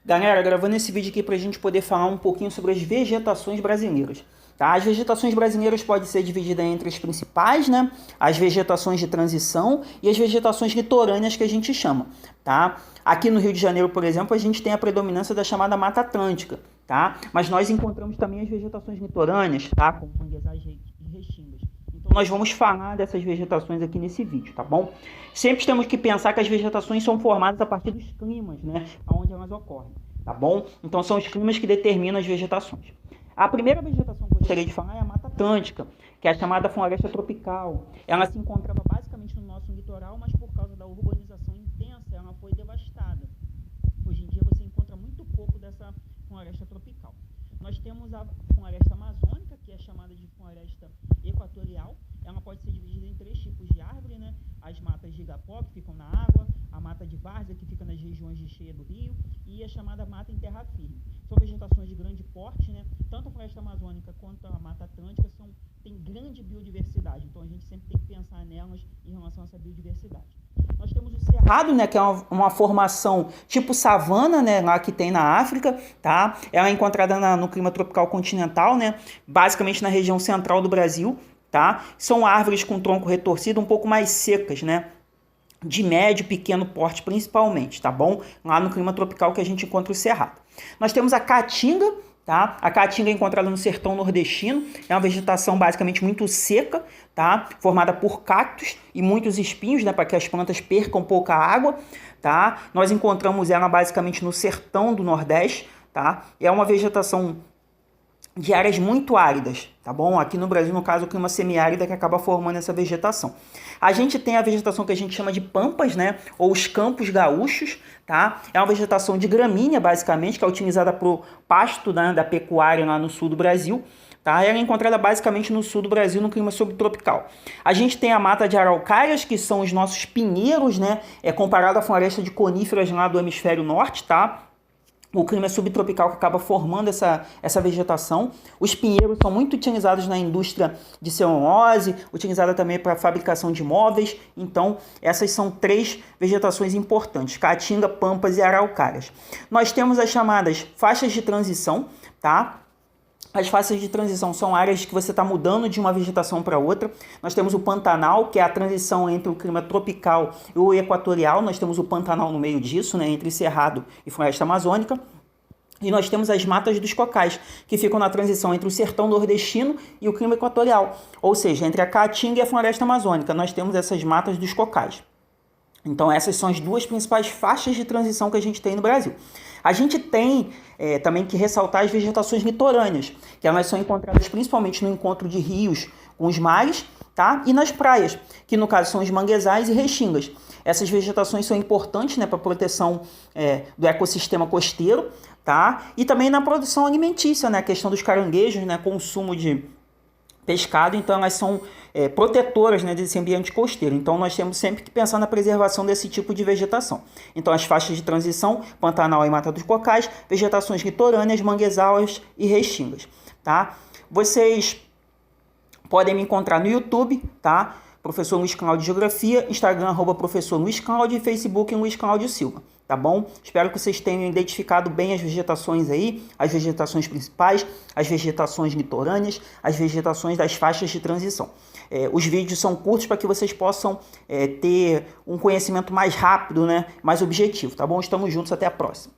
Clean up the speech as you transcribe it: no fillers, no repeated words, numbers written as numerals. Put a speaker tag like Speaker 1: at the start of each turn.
Speaker 1: Galera, gravando esse vídeo aqui para a gente poder falar um pouquinho sobre as vegetações brasileiras. Tá? As vegetações brasileiras podem ser divididas entre as principais, né? As vegetações de transição e as vegetações litorâneas que a gente chama. Tá? Aqui no Rio de Janeiro, por exemplo, a gente tem a predominância da chamada Mata Atlântica. Tá? Mas nós encontramos também as vegetações litorâneas, tá? Como manguezais e restingas. Então nós vamos falar dessas vegetações aqui nesse vídeo, tá bom? Sempre temos que pensar que as vegetações são formadas a partir dos climas, né? Onde elas ocorrem, tá bom? Então são os climas que determinam as vegetações. A primeira vegetação que eu gostaria de falar é a Mata Atlântica, que é a chamada floresta tropical. Ela se encontrava basicamente no nosso litoral, mas por causa da urbanização intensa, ela foi devastada. Hoje em dia você encontra muito pouco dessa floresta tropical. Nós temos a floresta amazônica, que é chamada de floresta equatorial. Ela pode ser dividida em três tipos de árvore, né? As matas de igapó, que ficam na água, a mata de várzea, que fica nas regiões de cheia do rio, e a chamada mata em terra firme. São vegetações de grande porte, né? Tanto a floresta amazônica quanto a Mata Atlântica têm grande biodiversidade, então a gente sempre tem que pensar nelas em relação a essa biodiversidade. Nós temos o cerrado, né, que é uma formação tipo savana, né, lá que tem na África, tá? Ela é encontrada no clima tropical continental, né, basicamente na região central do Brasil, tá? São árvores com tronco retorcido, um pouco mais secas, né? De médio e pequeno porte principalmente, tá bom? Lá no clima tropical que a gente encontra o cerrado. Nós temos a caatinga, tá? A caatinga é encontrada no sertão nordestino, é uma vegetação basicamente muito seca, tá? Formada por cactos e muitos espinhos, né? Para que as plantas percam pouca água, tá? Nós encontramos ela basicamente no sertão do Nordeste, tá? É uma vegetação de áreas muito áridas, tá bom? Aqui no Brasil, no caso, o clima semiárida que acaba formando essa vegetação. A gente tem a vegetação que a gente chama de pampas, né? Ou os campos gaúchos, tá? É uma vegetação de gramínea, basicamente, que é utilizada para o pasto, né, da pecuária lá no sul do Brasil, tá? Ela é encontrada basicamente no sul do Brasil, no clima subtropical. A gente tem a mata de araucárias, que são os nossos pinheiros, né? É comparado à floresta de coníferas lá do hemisfério norte, tá? O clima é subtropical que acaba formando essa vegetação. Os pinheiros são muito utilizados na indústria de celulose, utilizada também para a fabricação de móveis. Então, essas são três vegetações importantes: caatinga, pampas e araucárias. Nós temos as chamadas faixas de transição, tá? As faixas de transição são áreas que você está mudando de uma vegetação para outra. Nós temos o Pantanal, que é a transição entre o clima tropical e o equatorial. Nós temos o Pantanal no meio disso, né, entre Cerrado e Floresta Amazônica. E nós temos as matas dos cocais, que ficam na transição entre o sertão nordestino e o clima equatorial. Ou seja, entre a Caatinga e a Floresta Amazônica, nós temos essas matas dos cocais. Então essas são as duas principais faixas de transição que a gente tem no Brasil. A gente tem também que ressaltar as vegetações litorâneas, que elas são encontradas principalmente no encontro de rios com os mares, tá? E nas praias, que no caso são os manguezais e restingas. Essas vegetações são importantes, né, para a proteção do ecossistema costeiro, tá? E também na produção alimentícia, né? A questão dos caranguejos, né? Consumo de pescado, então elas são protetoras, né, desse ambiente costeiro. Então nós temos sempre que pensar na preservação desse tipo de vegetação. Então as faixas de transição, Pantanal e Mata dos Cocais, vegetações litorâneas, manguezais e restingas, tá? Vocês podem me encontrar no YouTube, tá? Professor Luiz Cláudio de Geografia, Instagram, @professor Luiz Cláudio e Facebook Luiz Cláudio Silva, tá bom? Espero que vocês tenham identificado bem as vegetações aí, as vegetações principais, as vegetações litorâneas, as vegetações das faixas de transição. Os vídeos são curtos para que vocês possam ter um conhecimento mais rápido, né? Mais objetivo, tá bom? Estamos juntos, até a próxima.